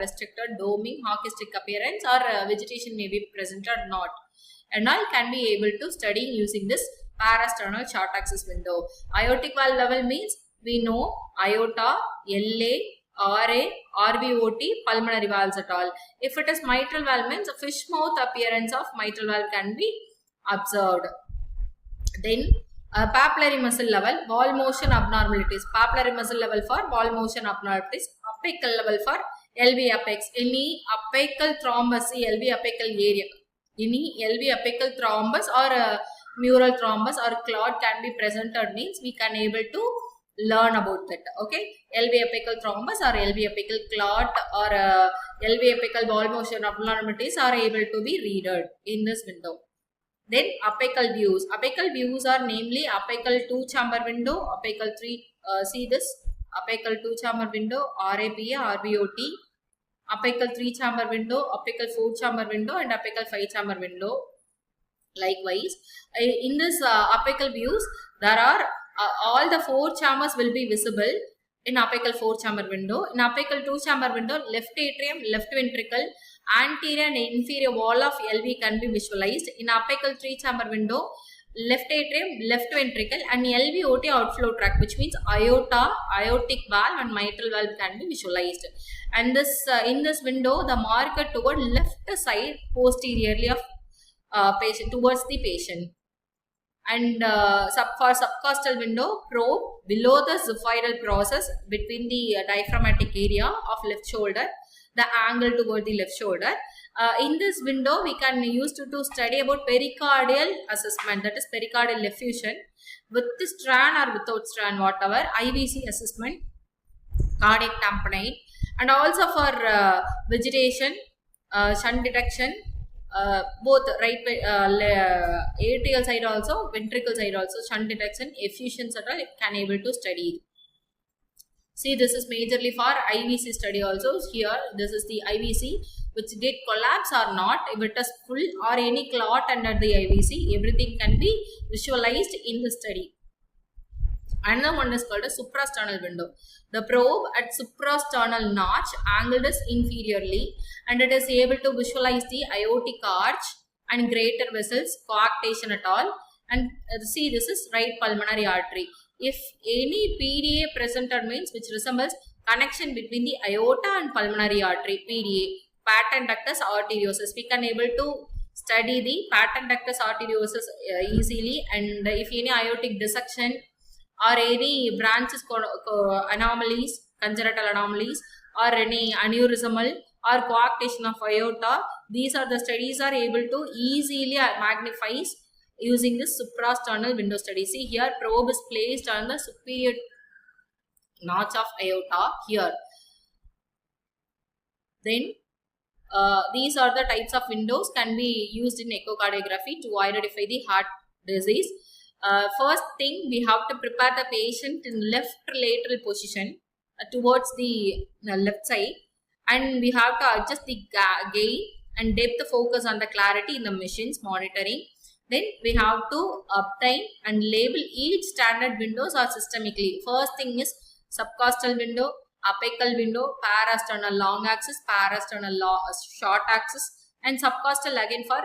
restricted, doming, hockey-stick appearance, or vegetation may be present or not. And all can be able to study using this parasternal short axis window. Aortic valve level means we know aorta, LA, RA, RVOT, pulmonary valves at all. If it is mitral valve means a fish mouth appearance of mitral valve can be observed. Then papillary muscle level, wall motion abnormalities. Papillary muscle level for wall motion abnormalities. Apical level for LV apex. Any apical thrombus, LV apical area. Any LV apical thrombus or mural thrombus or clot can be presented means we can able to learn about that. Okay, LV apical thrombus or LV apical clot or LV apical wall motion abnormalities are able to be read in this window. Then apical views. Apical views are namely apical 2-chamber window, apical 3, see this, apical 2-chamber window, RAPA, RVOT, apical 3-chamber window, apical 4-chamber window and apical 5-chamber window. Likewise, in this apical views, there are all the 4 chambers will be visible in apical 4-chamber window. In apical 2-chamber window, left atrium, left ventricle, anterior and inferior wall of LV can be visualized. In apical 3-chamber window, left atrium, left ventricle and LVOT outflow tract, which means aorta, aortic valve and mitral valve can be visualized. And this in this window, the marker toward left side posteriorly of patient towards the patient. And for subcostal window, probe below the xiphoidal process between the diaphragmatic area of left shoulder, the angle toward the left shoulder. In this window, we can use to study about pericardial assessment, that is pericardial effusion with the strand or without strand, whatever, IVC assessment, cardiac tamponade, and also for vegetation, shunt detection, both right atrial side also, ventricle side also, shunt detection, effusions at all, it can able to study. See, this is majorly for IVC study also. Here, this is the IVC, which did collapse or not, if it is full or any clot under the IVC, everything can be visualized in the study. Another one is called a suprasternal window. The probe at suprasternal notch angled is inferiorly and it is able to visualize the aortic arch and greater vessels, coarctation at all. And see, this is right pulmonary artery. If any PDA presented means which resembles connection between the aorta and pulmonary artery, PDA, patent ductus arteriosus, we can able to study the patent ductus arteriosus easily. And if any aortic dissection or any branches anomalies, congenital anomalies or any aneurysmal or coarctation of aorta, these are the studies are able to easily magnify using this suprasternal window study. See here, probe is placed on the superior notch of aorta here. Then these are the types of windows can be used in echocardiography to identify the heart disease. First thing, we have to prepare the patient in left lateral position towards the left side, and we have to adjust the gain and depth focus on the clarity in the machines monitoring. Then we have to obtain and label each standard windows or systemically. First thing is subcostal window, apical window, parasternal long axis, parasternal short axis, and subcostal again for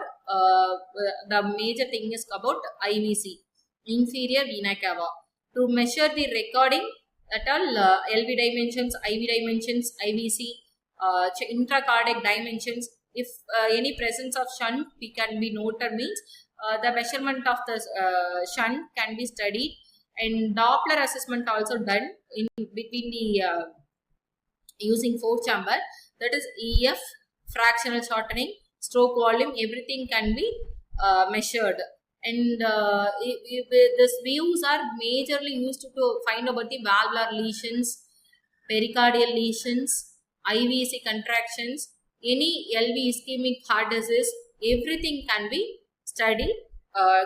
the major thing is about IVC, inferior vena cava. To measure the recording at all LV dimensions, IV dimensions, IVC, intracardiac dimensions. If any presence of shunt we can be noted means the measurement of the shunt can be studied, and Doppler assessment also done in between the using 4-chamber, that is EF, fractional shortening, stroke volume, everything can be measured. And these views are majorly used to find about the valvular lesions, pericardial lesions, IVC contractions, any LV ischemic heart disease, everything can be studied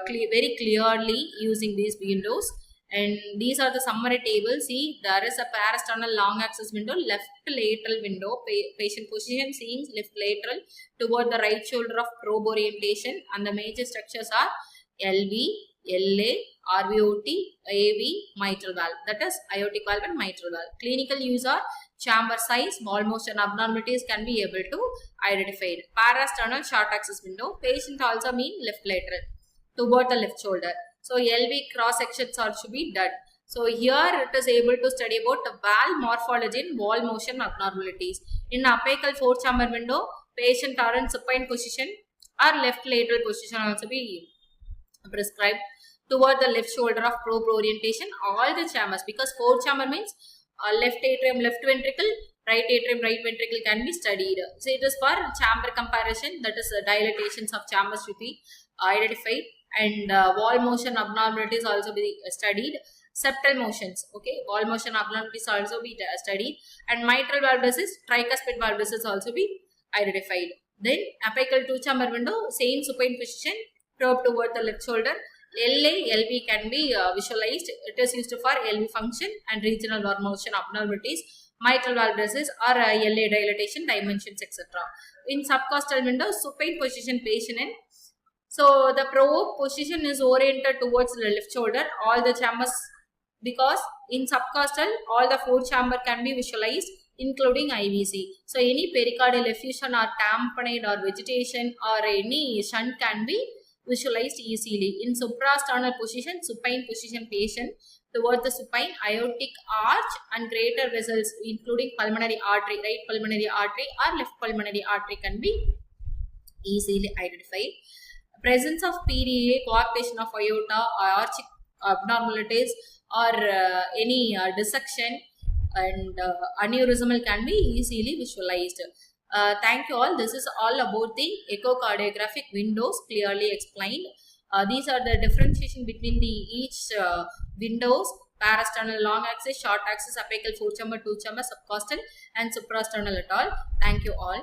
very clearly using these windows. And these are the summary tables. See, there is a parasternal long axis window, left lateral window, patient position seeing left lateral toward the right shoulder of probe orientation, and the major structures are LV, LA, RVOT, AV, mitral valve, that is aortic valve and mitral valve. Clinical use are chamber size, wall motion abnormalities can be able to identified. Parasternal short axis window. Patient also mean left lateral toward the left shoulder. So LV cross sections are to be done. So here it is able to study about the valve morphology and wall motion abnormalities. In apical four chamber window, patient are in supine position or left lateral position also be prescribed toward the left shoulder of probe orientation. All the chambers, because four chamber means left atrium, left ventricle, right atrium, right ventricle can be studied. So it is for chamber comparison, that is dilatations of chambers should be identified, and wall motion abnormalities also be studied. Septal motions, okay, wall motion abnormalities also be studied, and mitral valve disease, tricuspid valve disease also be identified. Then apical two chamber window, same supine position, probe toward the left shoulder. LA, LV can be visualized. It is used for LV function and regional wall motion abnormalities, mitral valve disease or LA dilatation, dimensions, etc. In subcostal window, supine position patient in. So the probe position is oriented towards the left shoulder. All the chambers, because in subcostal all the four chamber can be visualized, including IVC. So any pericardial effusion or tamponade or vegetation or any shunt can be visualized easily. In suprasternal position, supine position patient towards the supine, aortic arch and greater vessels, including pulmonary artery, right pulmonary artery or left pulmonary artery can be easily identified. Presence of PDA, coarctation of aorta, aortic abnormalities or any dissection and aneurysmal can be easily visualized. Thank you all. This is all about the echocardiographic windows clearly explained. These are the differentiation between the each windows: parasternal long axis, short axis, apical four chamber, two chamber, subcostal and suprasternal at all. Thank you all.